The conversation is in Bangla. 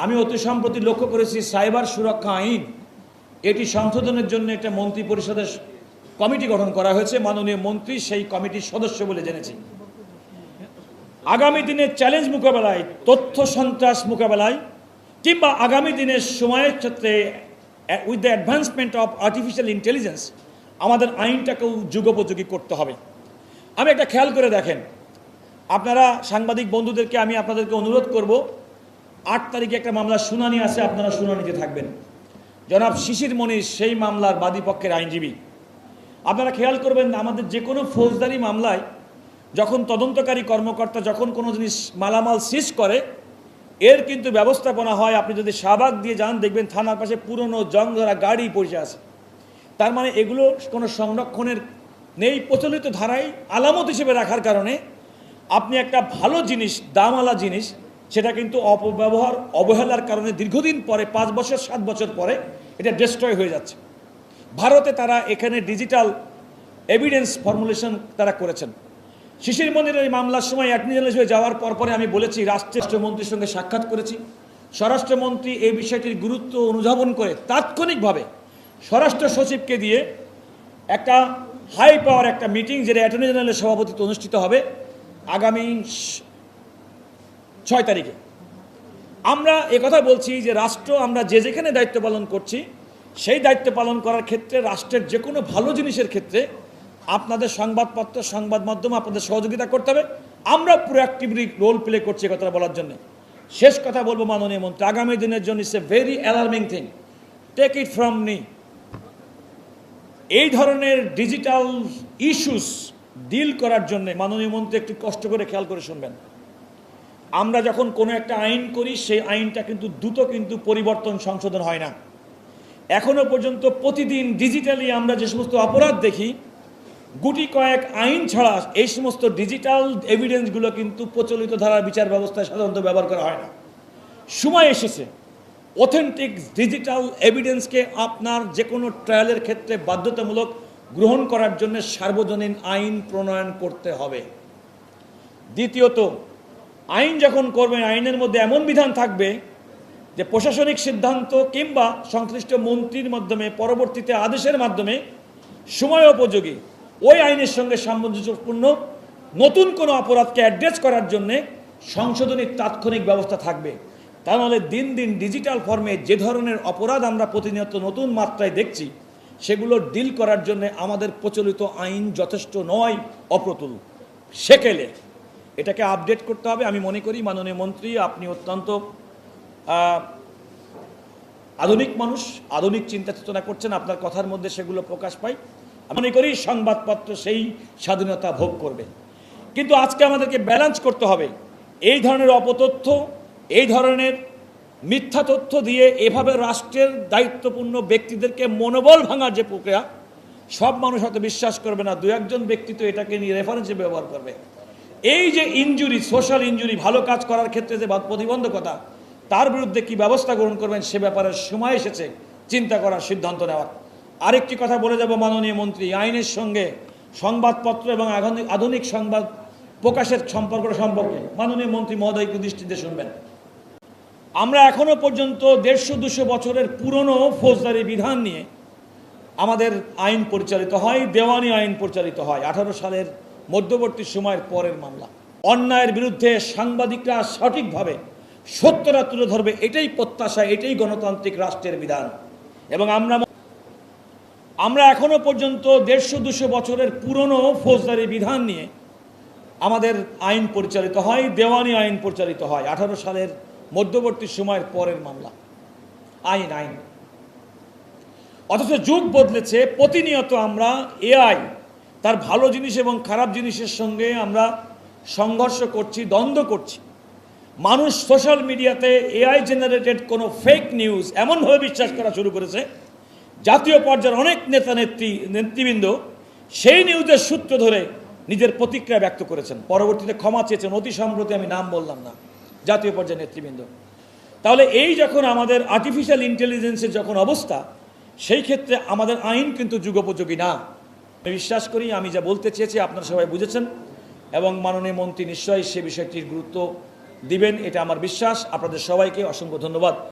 আমি অতি সম্প্রতি লক্ষ্য করেছি সাইবার সুরক্ষা আইন এটি সংশোধনের জন্য একটা মন্ত্রী পরিষদের কমিটি গঠন করা হয়েছে। মাননীয় মন্ত্রী সেই কমিটির সদস্য বলে জেনেছি। আগামী দিনের চ্যালেঞ্জ মোকাবেলায়, তথ্য সন্ত্রাস মোকাবেলায় কিংবা আগামী দিনের সময়ের ক্ষেত্রে with the advancement of artificial intelligence আমাদের আইনটাকেও যুগোপযোগী করতে হবে। আমি একটা খেয়াল করে দেখেন, আপনারা সাংবাদিক বন্ধুদেরকে আমি আপনাদেরকে অনুরোধ করব, 8 তারিখে একটা মামলার শুনানি আছে, আপনারা শুনানিতে থাকবেন। জনাব শিশির মনির সেই মামলার বাদীপক্ষের আইনজীবী। আপনারা খেয়াল করবেন, আমাদের যে কোনো ফৌজদারি মামলায় যখন তদন্তকারী কর্মকর্তা যখন কোনো জিনিস মালামাল সিজ করে, এর কিন্তু ব্যবস্থাপনা হয়। আপনি যদি শাহবাগ দিয়ে যান, দেখবেন থানার পাশে পুরনো জং ধরা গাড়ি পড়ে আছে। তার মানে এগুলো কোনো সংরক্ষণের নেই, প্রচলিত ধারায় আলামত হিসেবে রাখার কারণে আপনি একটা ভালো জিনিস, দামওয়ালা জিনিস, সেটা কিন্তু অপব্যবহার, অবহেলার কারণে দীর্ঘদিন পরে, 5 বছর 7 বছর পরে এটা ডিস্ট্রয় হয়ে যাচ্ছে। ভারতে তারা এখানে ডিজিটাল এভিডেন্স ফর্মুলেশন তারা করেছেন। শিশির মন্দিরের এই মামলার সময় অ্যাটর্নি জেনারেল হিসেবে যাওয়ার পরপরে আমি বলেছি, রাষ্ট্রমন্ত্রীর সঙ্গে সাক্ষাৎ করেছি। স্বরাষ্ট্রমন্ত্রী এই বিষয়টির গুরুত্ব অনুধাবন করে তাৎক্ষণিকভাবে স্বরাষ্ট্র সচিবকে দিয়ে একটা হাই পাওয়ার একটা মিটিং, যেটা অ্যাটর্নি জেনারেলের সভাপতিত্বে অনুষ্ঠিত হবে আগামী 6 তারিখে। আমরা একথা বলছি যে রাষ্ট্র, আমরা যে যেখানে দায়িত্ব পালন করছি, সেই দায়িত্ব পালন করার ক্ষেত্রে রাষ্ট্রের যে কোনো ভালো জিনিসের ক্ষেত্রে আপনাদের সংবাদপত্র, সংবাদ মাধ্যম আপনাদের সহযোগিতা করতে হবে। আমরা প্রোঅ্যাক্টিভলি রোল প্লে করছি কথাটা বলার জন্য। শেষ কথা বলবো মাননীয় মন্ত্রী, আগামী দিনের জন্য it's a very alarming thing, take it from me. এই ধরনের ডিজিটাল ইস্যুস ডিল করার জন্য মাননীয় মন্ত্রী একটু কষ্ট করে খেয়াল করে শুনবেন। আমরা যখন কোনো একটা আইন করি, সেই আইনটা কিন্তু দ্রুত কিন্তু পরিবর্তন, সংশোধন হয় না। এখনো পর্যন্ত প্রতিদিন ডিজিটালি আমরা যে সমস্ত অপরাধ দেখি, গুটি কয়েক আইন ছাড়া এই সমস্ত ডিজিটাল এভিডেন্সগুলো কিন্তু প্রচলিত ধারার বিচার ব্যবস্থায় সাধারণত ব্যবহার করা হয় না। সময় এসেছে অথেন্টিক ডিজিটাল এভিডেন্সকে আপনার যে কোনো ট্রায়ালের ক্ষেত্রে বাধ্যতামূলক গ্রহণ করার জন্য সার্বজনীন আইন প্রণয়ন করতে হবে। দ্বিতীয়ত, আইন যখন করবেন, আইনের মধ্যে এমন বিধান থাকবে যে প্রশাসনিক সিদ্ধান্ত কিংবা সংশ্লিষ্ট মন্ত্রীর মাধ্যমে, পরবর্তীতে আদেশের মাধ্যমে সময় উপযোগী ওই আইনের সঙ্গে সামঞ্জস্যপূর্ণ নতুন কোনো অপরাধকে অ্যাড্রেস করার জন্যে সংশোধনীর তাৎক্ষণিক ব্যবস্থা থাকবে। তা নাহলে দিন দিন ডিজিটাল ফর্মে যে ধরনের অপরাধ আমরা প্রতিনিয়ত নতুন মাত্রায় দেখছি, সেগুলো ডিল করার জন্য আমাদের প্রচলিত আইন যথেষ্ট নয়, অপ্রতুল। সেকেলে এটাকে আপডেট করতে হবে। আমি মনে করি মাননীয় মন্ত্রী, আপনি অত্যন্ত আধুনিক মানুষ, আধুনিক চিন্তা চেতনা করছেন, আপনার কথার মধ্যে সেগুলো প্রকাশ পায়। আমি মনে করি সংবাদপত্র সেই স্বাধীনতা ভোগ করবে। কিন্তু আজকে আমাদেরকে ব্যালেন্স করতে হবে। এই ধরনের অপতথ্য, এই ধরনের মিথ্যা তথ্য দিয়ে এভাবে রাষ্ট্রের দায়িত্বপূর্ণ ব্যক্তিদেরকে মনোবল ভাঙার যে প্রক্রিয়া, সব মানুষ হয়তো বিশ্বাস করবে না, 2-1 ব্যক্তি তো এটাকে নিয়ে রেফারেন্সে ব্যবহার করবে। এই যে ইনজুরি, সোশ্যাল ইনজুরি, ভালো কাজ করার ক্ষেত্রে যে প্রতিবন্ধকতা, তার বিরুদ্ধে কি ব্যবস্থা গ্রহণ করবেন, সে ব্যাপারে সময় এসেছে চিন্তা করার, সিদ্ধান্ত নেওয়ার। আরেকটি কথা বলে যাব মাননীয় মন্ত্রী, আইনের সঙ্গে সংবাদপত্র এবং আধুনিক সংবাদ প্রকাশের সম্পর্কে মাননীয় মন্ত্রী মহোদয়কে দৃষ্টিতে শুনবেন। আমরা এখনো পর্যন্ত 150-200 বছরের পুরনো ফৌজদারি বিধান নিয়ে আমাদের আইন পরিচালিত হয়, দেওয়ানি আইন পরিচালিত হয়। 18 সালের মধ্যবর্তী সময়ের পরের মামলা। অন্যায়ের বিরুদ্ধে সাংবাদিকরা সঠিকভাবে সত্যটা তুলে ধরবে, এটাই প্রত্যাশা, এটাই গণতান্ত্রিক রাষ্ট্রের বিধান। এবং আমরা এখনো পর্যন্ত 150-200 বছরের পুরনো ফৌজদারি বিধান নিয়ে আমাদের আইন পরিচালিত হয়, দেওয়ানি আইন পরিচালিত হয়। 18 সালের মধ্যবর্তী সময়ের পরের মামলা, আইন। অথচ যুগ বদলেছে, প্রতিনিয়ত আমরা এআই, তার ভালো জিনিস এবং খারাপ জিনিসের সঙ্গে আমরা সংঘর্ষ করছি, দ্বন্দ্ব করছি। মানুষ সোশ্যাল মিডিয়াতে এআই জেনারেটেড কোনো ফেক নিউজ এমনভাবে বিশ্বাস করা শুরু করেছে, জাতীয় পর্যায়ের অনেক নেতৃবৃন্দ সেই নিউজের সূত্র ধরে নিজের প্রতিক্রিয়া ব্যক্ত করেছেন, পরবর্তীতে ক্ষমা চেয়েছেন। অতি সম্প্রতি, আমি নাম বললাম না, জাতীয় পর্যায়ের নেতৃবৃন্দ। তাহলে এই যখন আমাদের আর্টিফিশিয়াল ইন্টেলিজেন্সের যখন অবস্থা, সেই ক্ষেত্রে আমাদের আইন কিন্তু যুগোপযোগী না। আমি বিশ্বাস করি আমি যা বলতে চেয়েছি আপনারা সবাই বুঝেছেন, এবং মাননীয় মন্ত্রী নিশ্চয়ই সে বিষয়টির গুরুত্ব দিবেন, এটা আমার বিশ্বাস। আপনাদের সবাইকে অসংখ্য ধন্যবাদ।